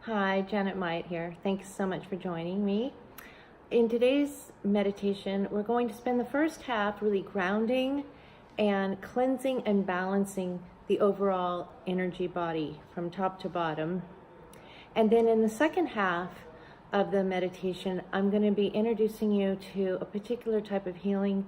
Hi, Janet Myatt here. Thanks so much for joining me. In today's meditation, we're going to spend the first half really grounding and cleansing and balancing the overall energy body from top to bottom. And then in the second half of the meditation, I'm going to be introducing you to a particular type of healing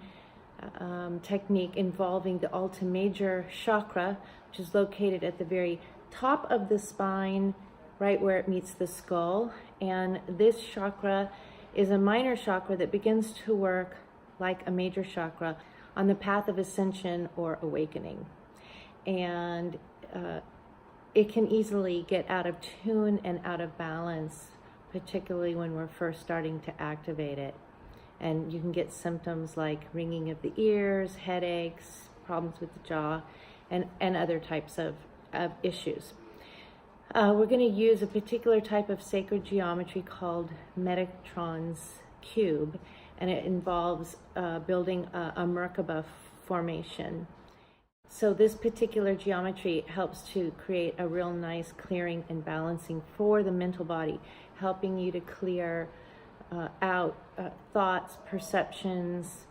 technique involving the Alta Major chakra, which is located at the very top of the spine, right where it meets the skull. And this chakra is a minor chakra that begins to work like a major chakra on the path of ascension or awakening. And it can easily get out of tune and out of balance, particularly when we're first starting to activate it. And you can get symptoms like ringing of the ears, headaches, problems with the jaw, and other types of issues. We're going to use a particular type of sacred geometry called Metatron's cube, and it involves building a Merkabah formation. So this particular geometry helps to create a real nice clearing and balancing for the mental body, helping you to clear out thoughts, perceptions,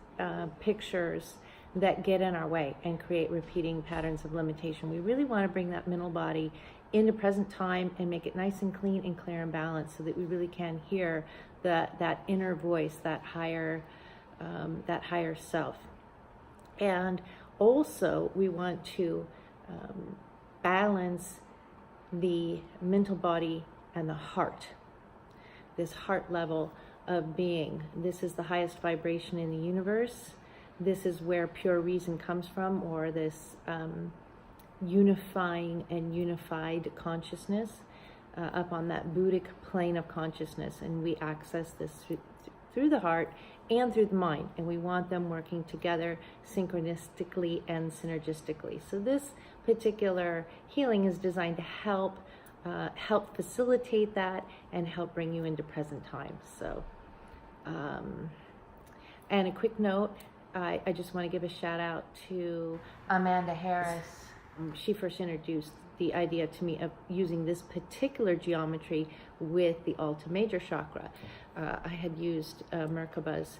pictures that get in our way and create repeating patterns of limitation. We really want to bring that mental body into present time and make it nice and clean and clear and balanced so that we really can hear that inner voice, that higher self. And also we want to balance the mental body and the heart, this heart level of being. This is the highest vibration in the universe. This is where pure reason comes from, or this unifying and unified consciousness up on that Buddhic plane of consciousness. And we access this through the heart and through the mind, and we want them working together synchronistically and synergistically. So this particular healing is designed to help facilitate that and help bring you into present time. So and a quick note, I just want to give a shout out to Amanda Harris. She first introduced the idea to me of using this particular geometry with the Alta Major chakra. I had used Merkabah's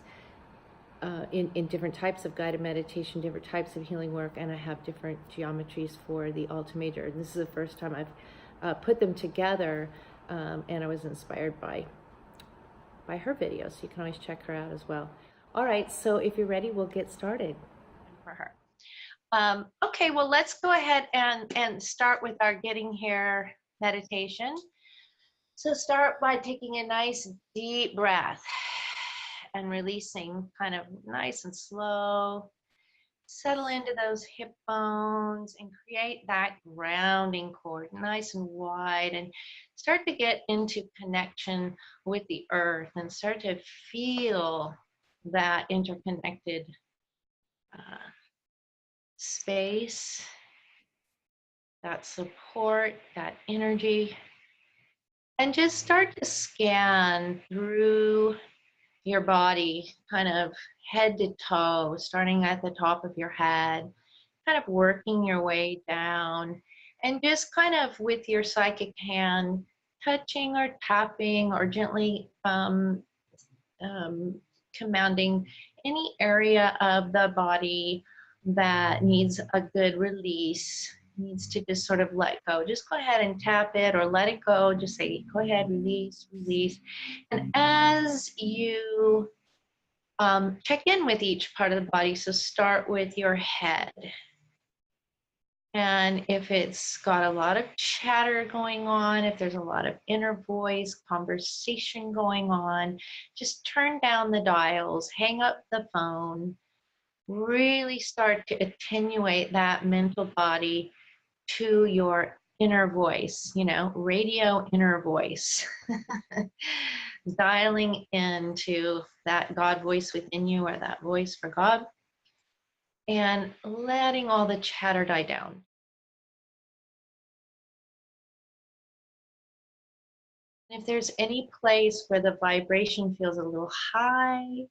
in different types of guided meditation, different types of healing work, and I have different geometries for the Alta Major. And this is the first time I've put them together, and I was inspired by her videos. So you can always check her out as well. All right, so if you're ready, we'll get started. For her. Okay, well, let's go ahead and start with our getting here meditation. So start by taking a nice deep breath and releasing kind of nice and slow. Settle into those hip bones and create that grounding cord, nice and wide, and start to get into connection with the earth and start to feel that interconnected space, that support, that energy, and just start to scan through your body, kind of head to toe, starting at the top of your head, kind of working your way down, and just kind of with your psychic hand touching or tapping or gently commanding any area of the body that needs a good release, needs to just sort of let go. Just go ahead and tap it or let it go. Just say, go ahead, release, release. And as you check in with each part of the body, so start with your head. And if it's got a lot of chatter going on, if there's a lot of inner voice conversation going on, just turn down the dials, hang up the phone, really start to attenuate that mental body to your inner voice, radio inner voice. Dialing into that God voice within you, or that voice for God, and letting all the chatter die down. If there's any place where the vibration feels a little high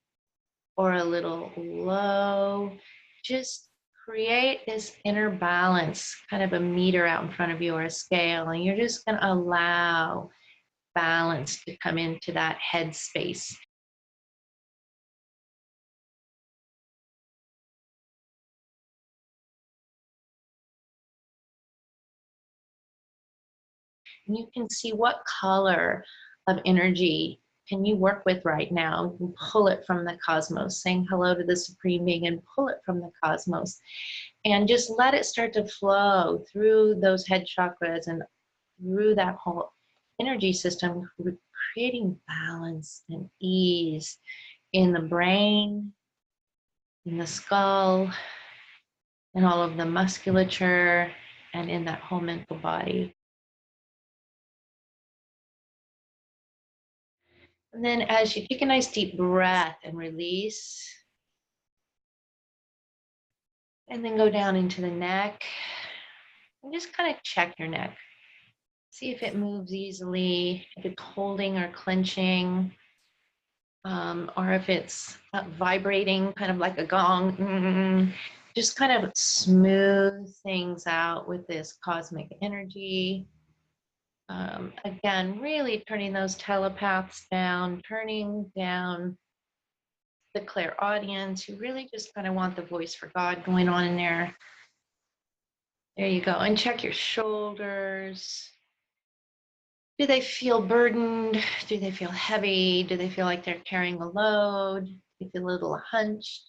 or a little low, just create this inner balance, kind of a meter out in front of you or a scale, and you're just going to allow balance to come into that head space. And you can see what color of energy can you work with right now. You can pull it from the cosmos, saying hello to the Supreme Being and pull it from the cosmos. And just let it start to flow through those head chakras and through that whole energy system, creating balance and ease in the brain, in the skull, in all of the musculature, and in that whole mental body. And then as you take a nice deep breath and release, and then go down into the neck, and just kind of check your neck. See if it moves easily, if it's holding or clenching, or if it's vibrating kind of like a gong. Just kind of smooth things out with this cosmic energy. Again, really turning those telepaths down, turning down the clairaudience. You really just kind of want the voice for God going on in there. There you go. And check your shoulders. Do they feel burdened? Do they feel heavy? Do they feel like they're carrying a load? Do they feel a little hunched?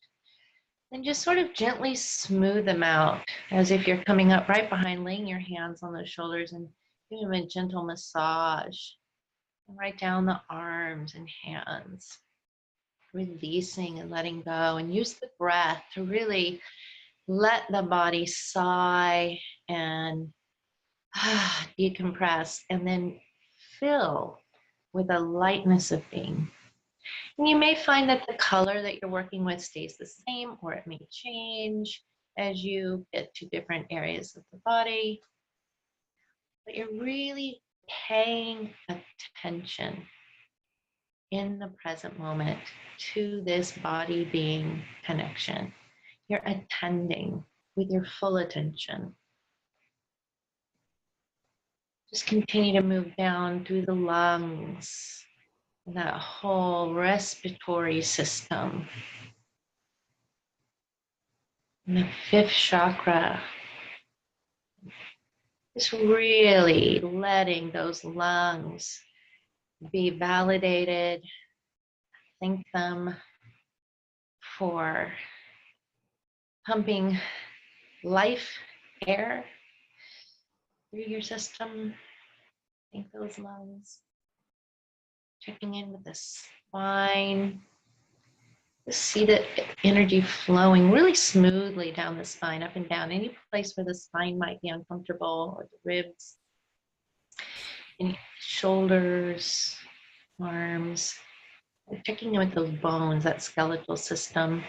And just sort of gently smooth them out as if you're coming up right behind, laying your hands on those shoulders and giving them a gentle massage. And right down the arms and hands, releasing and letting go. And use the breath to really let the body sigh and decompress, and then fill with a lightness of being. And you may find that the color that you're working with stays the same, or it may change as you get to different areas of the body. But you're really paying attention in the present moment to this body being connection. You're attending with your full attention. Just continue to move down through the lungs, that whole respiratory system. And the fifth chakra, just really letting those lungs be validated. Thank them for pumping life air through your system. Thank those lungs. Checking in with the spine. Just see the energy flowing really smoothly down the spine, up and down, any place where the spine might be uncomfortable, or the ribs, any shoulders, arms. Checking in with those bones, that skeletal system.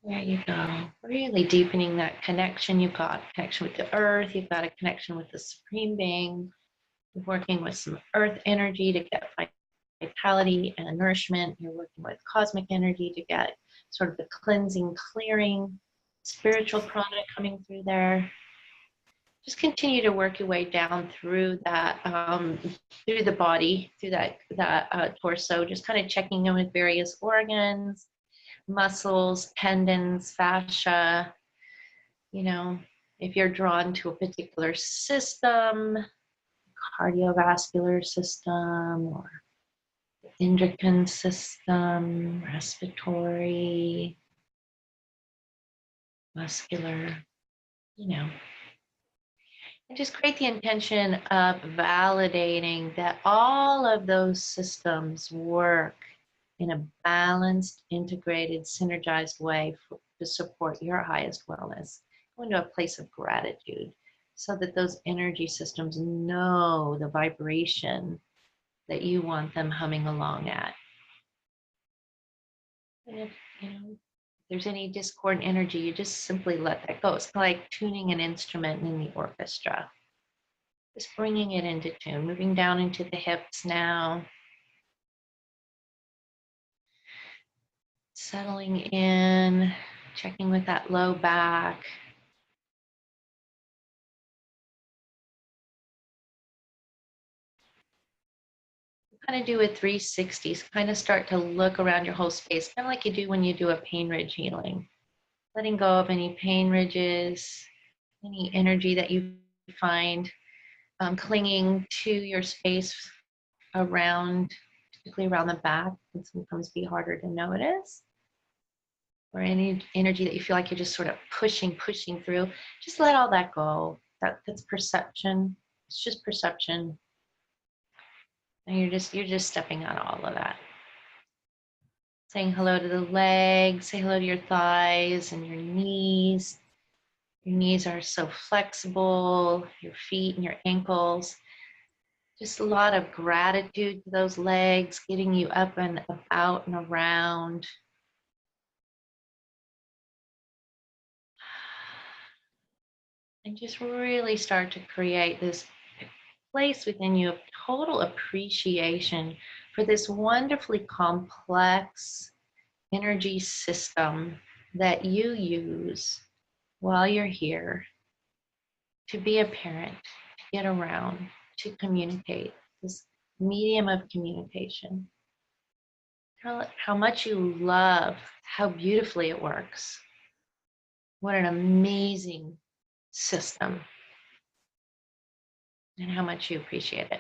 There you go. Really deepening that connection. You've got a connection with the earth. You've got a connection with the Supreme Being. You're working with some earth energy to get vitality and nourishment. You're working with cosmic energy to get sort of the cleansing, clearing, spiritual prana coming through there. Just continue to work your way down through that, through the body, through that torso, just kind of checking in with various organs, muscles, tendons, fascia. You know, if you're drawn to a particular system, cardiovascular system, or endocrine system, respiratory, muscular, you know. And just create the intention of validating that all of those systems work in a balanced, integrated, synergized way to support your highest wellness. Go into a place of gratitude so that those energy systems know the vibration that you want them humming along at. And if there's any discordant energy, you just simply let that go. It's like tuning an instrument in the orchestra. Just bringing it into tune, moving down into the hips now. Settling in, checking with that low back. kind of do a 360, kind of start to look around your whole space, kind of like you do when you do a pain ridge healing. Letting go of any pain ridges, any energy that you find clinging to your space around, particularly around the back, can sometimes be harder to notice. Or any energy that you feel like you're just sort of pushing through, just let all that go. That's perception. It's just perception. And you're just stepping out all of that. Saying hello to the legs, say hello to your thighs and your knees. Your knees are so flexible, your feet and your ankles. Just a lot of gratitude to those legs, getting you up and about and around. And just really start to create this place within you of total appreciation for this wonderfully complex energy system that you use while you're here to be a parent, to get around, to communicate, this medium of communication. How much you love how beautifully it works. What an amazing system, and how much you appreciate it.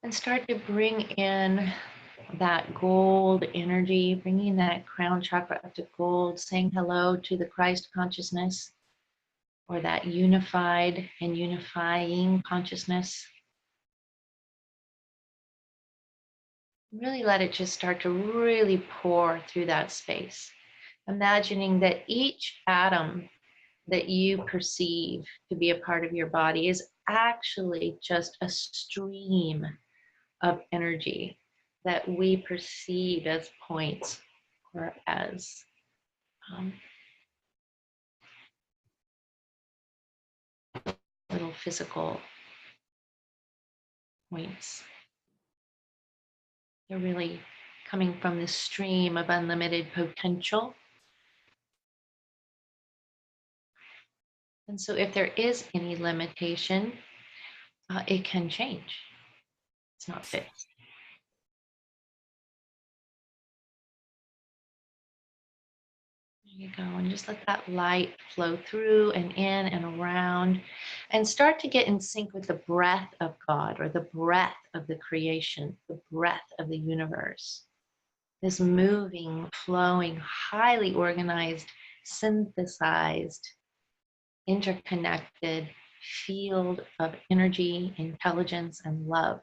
And start to bring in that gold energy, bringing that crown chakra up to gold, saying hello to the Christ consciousness, or that unified and unifying consciousness. Really let it just start to really pour through that space. Imagining that each atom that you perceive to be a part of your body is actually just a stream of energy that we perceive as points or as little physical points. They're really coming from this stream of unlimited potential. And so if there is any limitation, it can change. It's not fixed. There you go. And just let that light flow through and in and around, and start to get in sync with the breath of God, or the breath of the creation, the breath of the universe. This moving, flowing, highly organized, synthesized, interconnected field of energy, intelligence, and love.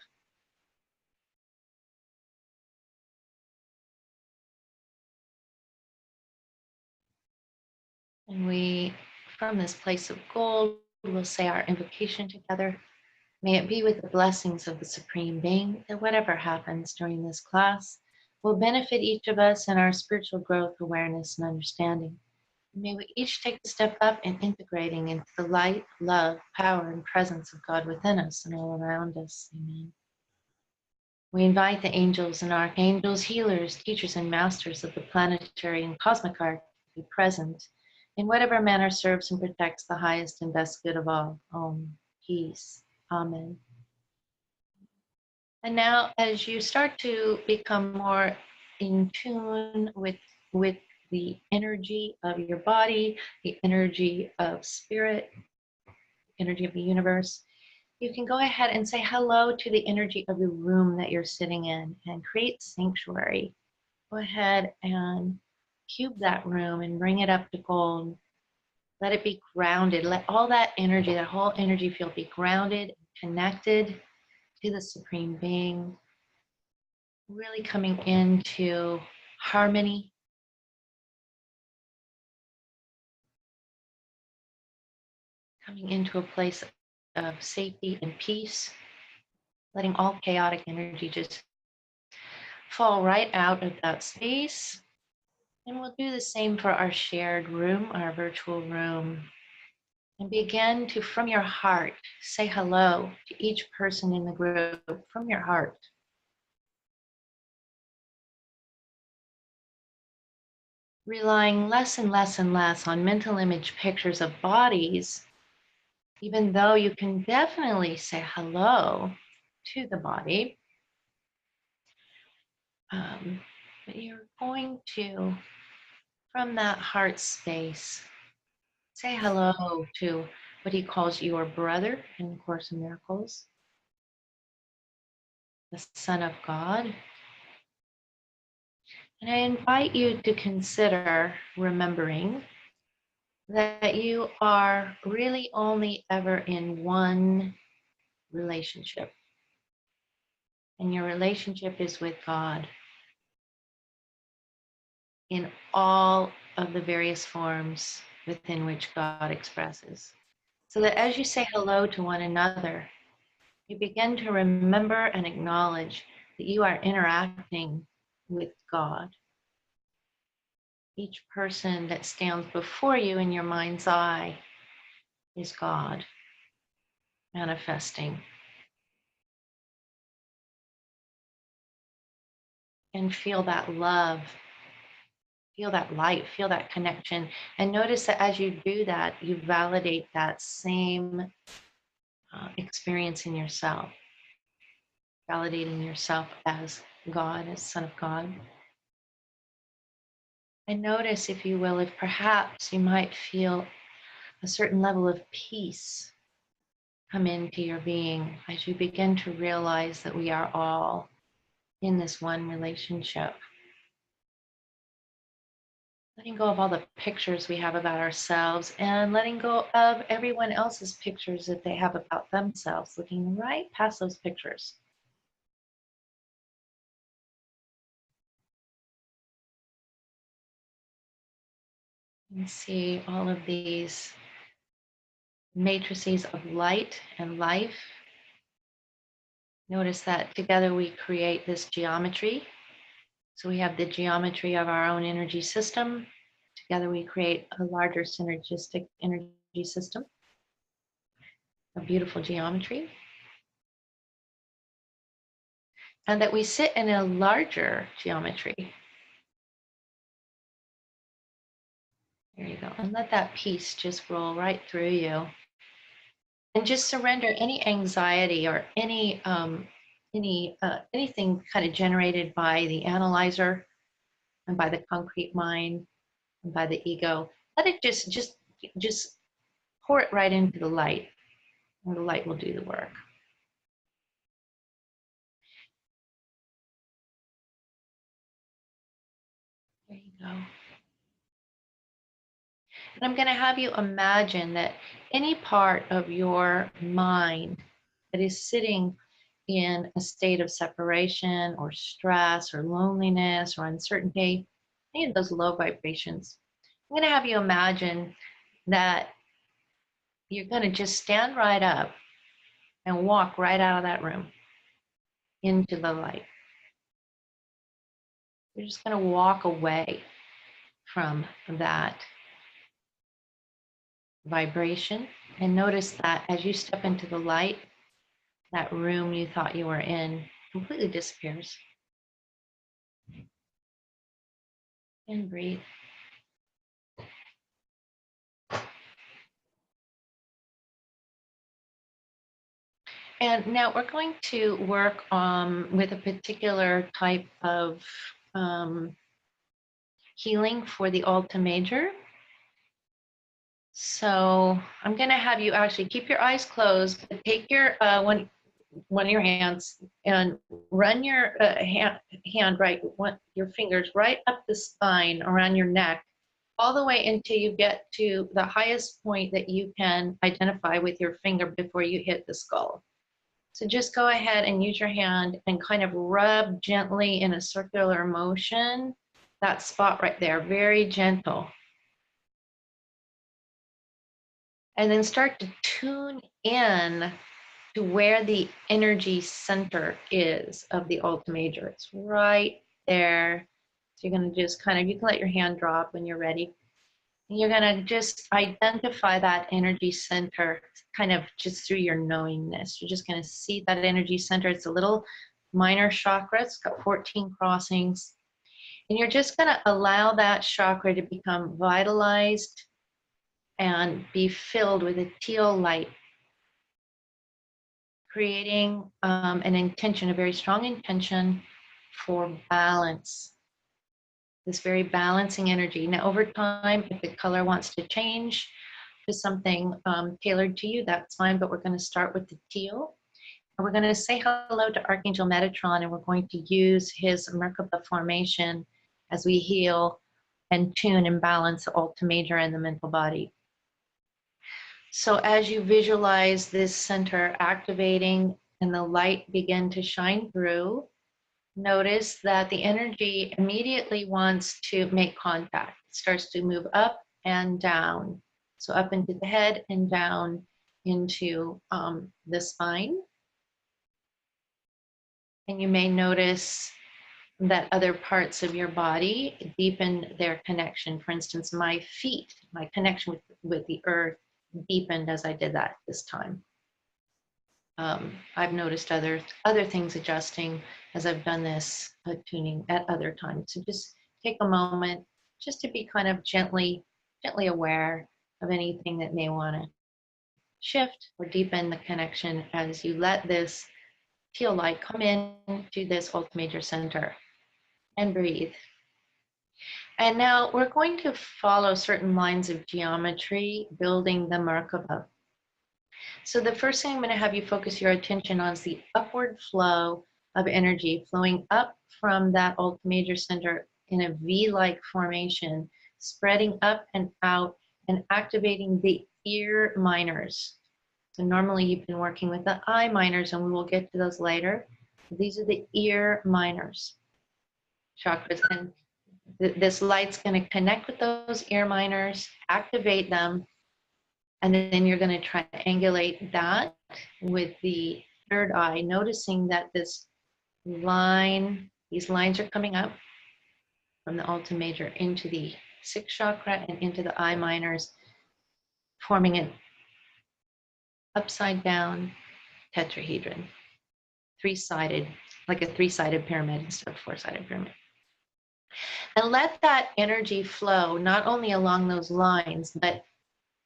And we, from this place of gold, will say our invocation together. May it be with the blessings of the Supreme Being that whatever happens during this class will benefit each of us in our spiritual growth, awareness, and understanding. May we each take a step up in integrating into the light, love, power, and presence of God within us and all around us. Amen. We invite the angels and archangels, healers, teachers, and masters of the planetary and cosmic art to be present in whatever manner serves and protects the highest and best good of all. Om. Peace. Amen. And now, as you start to become more in tune with the energy of your body, the energy of spirit, the energy of the universe, you can go ahead and say hello to the energy of the room that you're sitting in and create sanctuary. Go ahead and cube that room and bring it up to gold. Let it be grounded. Let all that energy, that whole energy field, be grounded, connected to the Supreme Being. Really coming into harmony. Coming into a place of safety and peace. Letting all chaotic energy just fall right out of that space. And we'll do the same for our shared room, our virtual room. And begin to, from your heart, say hello to each person in the group from your heart. Relying less and less and less on mental image pictures of bodies even though you can definitely say hello to the body, but you're going to, from that heart space, say hello to what he calls your brother in Course in Miracles, the Son of God. And I invite you to consider remembering that you are really only ever in one relationship. And your relationship is with God in all of the various forms within which God expresses. So that as you say hello to one another, you begin to remember and acknowledge that you are interacting with God. Each person that stands before you in your mind's eye is God manifesting. And feel that love, feel that light, feel that connection. And notice that as you do that, you validate that same experience in yourself, validating yourself as God, as Son of God. And notice, if you will, if perhaps you might feel a certain level of peace come into your being as you begin to realize that we are all in this one relationship. Letting go of all the pictures we have about ourselves and letting go of everyone else's pictures that they have about themselves, looking right past those pictures. And see all of these matrices of light and life. Notice that together we create this geometry. So we have the geometry of our own energy system. Together we create a larger synergistic energy system, a beautiful geometry. And that we sit in a larger geometry. There you go. And let that peace just roll right through you. And just surrender any anxiety or anything kind of generated by the analyzer and by the concrete mind and by the ego. Let it just pour it right into the light, and the light will do the work. There you go. And I'm going to have you imagine that any part of your mind that is sitting in a state of separation or stress or loneliness or uncertainty, any of those low vibrations, I'm going to have you imagine that you're going to just stand right up and walk right out of that room into the light. You're just going to walk away from that vibration, and notice that as you step into the light, that room you thought you were in completely disappears. And breathe. And now we're going to work with a particular type of healing for the Alta Major. So I'm going to have you actually keep your eyes closed, but take your one of your hands and run your hand right, your fingers right up the spine around your neck, all the way until you get to the highest point that you can identify with your finger before you hit the skull. So just go ahead and use your hand and kind of rub gently in a circular motion that spot right there, very gentle. And then start to tune in to where the energy center is of the Alta Major. It's right there. So you're going to just kind of, you can let your hand drop when you're ready. And you're going to just identify that energy center kind of just through your knowingness. You're just going to see that energy center. It's a little minor chakra. It's got 14 crossings. And you're just going to allow that chakra to become vitalized and be filled with a teal light. creating an intention, a very strong intention for balance, this very balancing energy. Now, over time, if the color wants to change to something tailored to you, that's fine, but we're going to start with the teal. And we're going to say hello to Archangel Metatron, and we're going to use his Merkabah formation as we heal and tune and balance the Alta Major and the mental body. So as you visualize this center activating and the light begin to shine through, notice that the energy immediately wants to make contact. It starts to move up and down. So up into the head and down into the spine. And you may notice that other parts of your body deepen their connection. For instance, my feet, my connection with the earth deepened as I did that this time. I've noticed other things adjusting as I've done this tuning at other times. So just take a moment just to be kind of gently aware of anything that may want to shift or deepen the connection as you let this teal light come in to this Alta Major center, and breathe. And now we're going to follow certain lines of geometry, building the Merkabah. So the first thing I'm going to have you focus your attention on is the upward flow of energy flowing up from that Alta Major center in a V-like formation, spreading up and out and activating the ear minors. So normally you've been working with the eye minors, and we will get to those later. These are the ear minors chakras, and this light's going to connect with those ear minors, activate them, and then you're going to triangulate that with the third eye, noticing that this line, these lines are coming up from the Alta Major into the sixth chakra and into the eye minors, forming an upside down tetrahedron, three-sided, like a three-sided pyramid instead of four-sided pyramid. And let that energy flow not only along those lines, but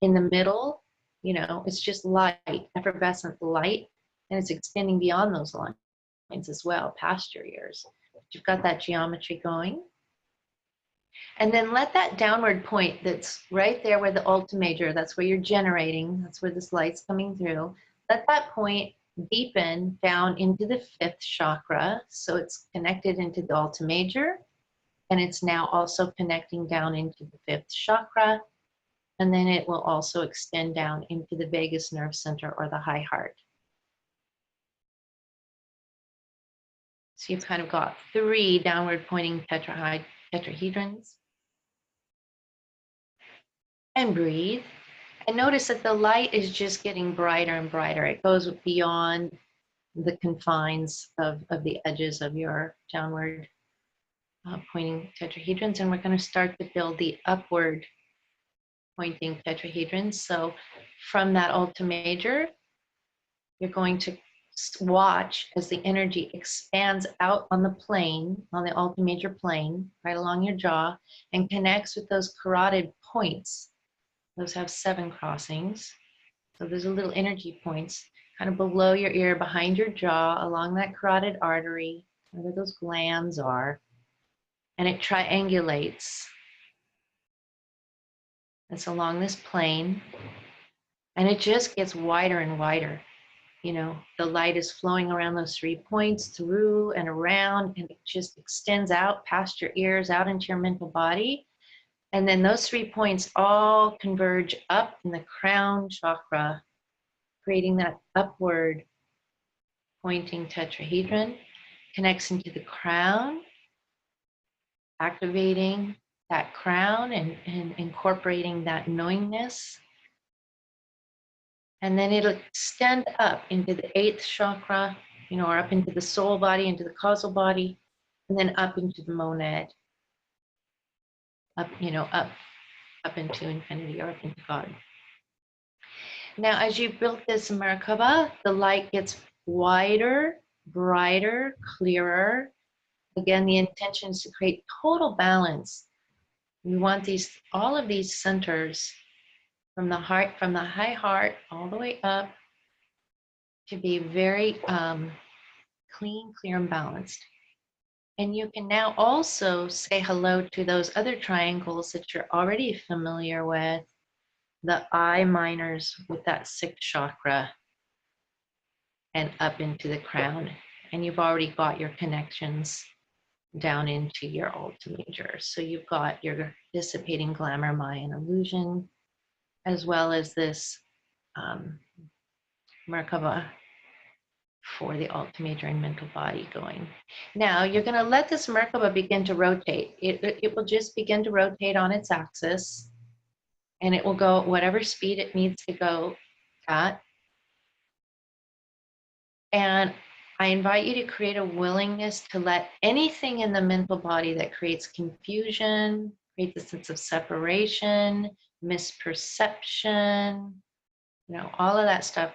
in the middle, you know, it's just light, effervescent light, and it's extending beyond those lines as well, past your ears. You've got that geometry going. And then let that downward point that's right there where the Alta Major, that's where you're generating, that's where this light's coming through, let that point deepen down into the fifth chakra. So it's connected into the Alta Major, and it's now also connecting down into the fifth chakra. And then it will also extend down into the vagus nerve center or the high heart. So you've kind of got three downward pointing tetrahedrons. And breathe. And notice that the light is just getting brighter and brighter. It goes beyond the confines of the edges of your downward pointing tetrahedrons. And we're going to start to build the upward pointing tetrahedrons. So from that Alta Major, you're going to watch as the energy expands out on the plane, on the Alta Major plane, right along your jaw, and connects with those carotid points. Those have 7 crossings. So there's a little energy points kind of below your ear, behind your jaw, along that carotid artery, where those glands are. And it triangulates. It's along this plane. And it just gets wider and wider. You know, the light is flowing around those 3 points, through and around, and it just extends out past your ears, out into your mental body. And then those 3 points all converge up in the crown chakra, creating that upward pointing tetrahedron, connects into the crown, activating that crown and incorporating that knowingness. And then it'll extend up into the 8th chakra, you know, or up into the soul body, into the causal body, and then up into the monad, up, you know, up into infinity or up into God. Now, as you built this Merkabah, the light gets wider, brighter, clearer. Again, the intention is to create total balance. We want all of these centers from the heart, from the high heart all the way up to be very clean, clear, and balanced. And you can now also say hello to those other triangles that you're already familiar with, the I minors with that sixth chakra and up into the crown. And you've already got your connections down into your Alta Major. So you've got your dissipating glamour, Maya, and illusion, as well as this Merkabah for the Alta Major and mental body going. Now you're going to let this Merkabah begin to rotate. It will just begin to rotate on its axis, and it will go at whatever speed it needs to go at. And I invite you to create a willingness to let anything in the mental body that creates confusion, creates a sense of separation, misperception, all of that stuff,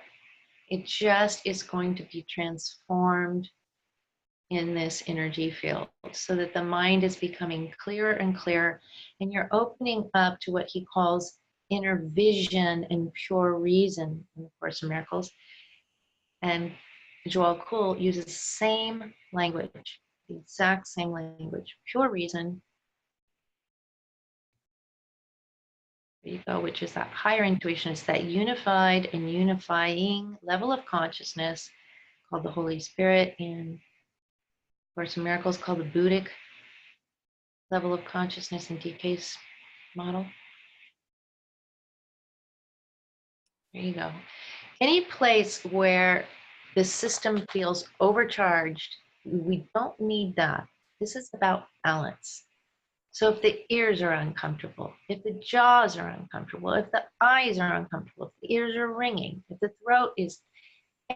it just is going to be transformed in this energy field so that the mind is becoming clearer and clearer, and you're opening up to what he calls inner vision and pure reason in the Course in Miracles. And Joel Kuhl uses the same language, the exact same language, pure reason. There you go, which is that higher intuition. It's that unified and unifying level of consciousness called the Holy Spirit, in Course in Miracles called the Buddhic level of consciousness in DK's model. There you go. Any place where the system feels overcharged, we don't need that. This is about balance. So if the ears are uncomfortable, if the jaws are uncomfortable, if the eyes are uncomfortable, if the ears are ringing, if the throat is,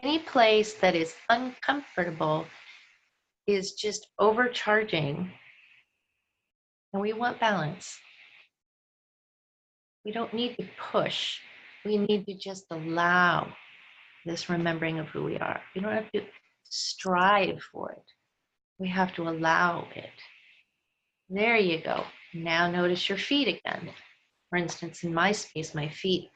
any place that is uncomfortable is just overcharging, and we want balance. We don't need to push. We need to just allow this remembering of who we are. We don't have to strive for it. We have to allow it. There you go. Now notice your feet again. For instance, in my space, my feet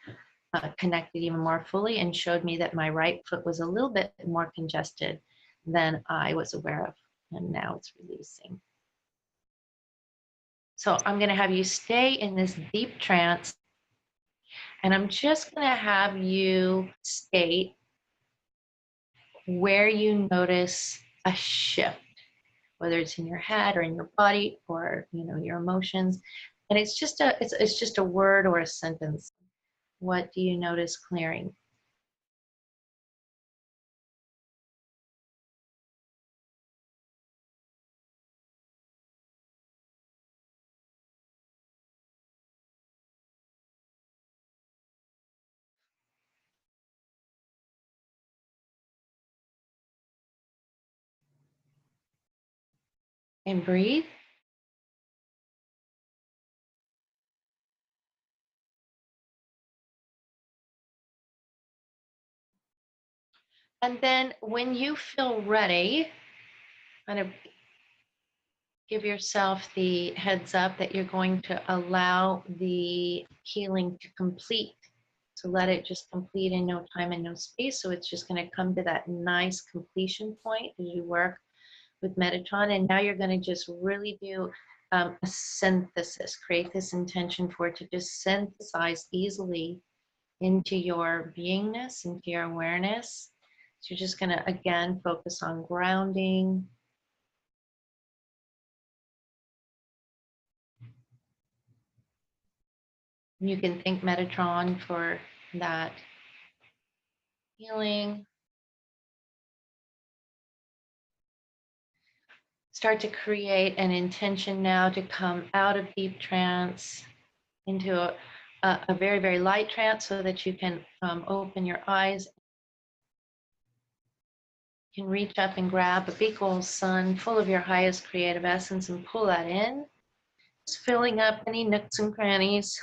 connected even more fully and showed me that my right foot was a little bit more congested than I was aware of. And now it's releasing. So I'm going to have you stay in this deep trance. And I'm just going to have you state where you notice a shift, whether it's in your head or in your body or your emotions. And it's just a word or a sentence. What do you notice clearing? And breathe. And then when you feel ready, kind of give yourself the heads up that you're going to allow the healing to complete. So let it just complete in no time and no space. So it's just going to come to that nice completion point as you work with Metatron. And now you're going to just really do a synthesis, create this intention for it to just synthesize easily into your beingness, into your awareness. So you're just going to, again, focus on grounding. You can thank Metatron for that healing. Start to create an intention now to come out of deep trance into a very, very light trance so that you can open your eyes. You can reach up and grab a big old sun full of your highest creative essence and pull that in. Just filling up any nooks and crannies.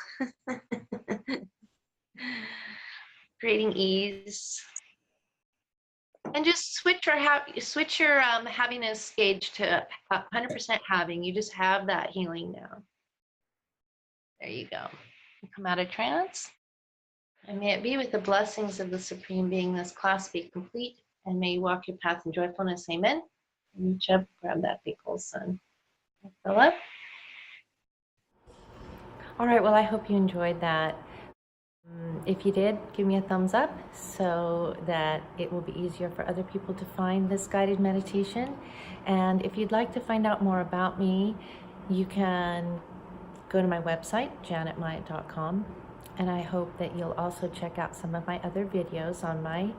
Creating ease. And just switch your happiness gauge to 100% having. You just have that healing now. There you go. Come out of trance. And may it be with the blessings of the Supreme Being, this class be complete, and may you walk your path in joyfulness. Amen. Reach up, grab that big old sun. Philip. All right, well, I hope you enjoyed that. If you did, give me a thumbs up so that it will be easier for other people to find this guided meditation. And if you'd like to find out more about me, you can go to my website, janetmyatt.com. And I hope that you'll also check out some of my other videos on my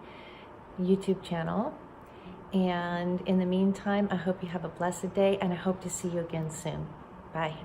YouTube channel. And in the meantime, I hope you have a blessed day, and I hope to see you again soon. Bye.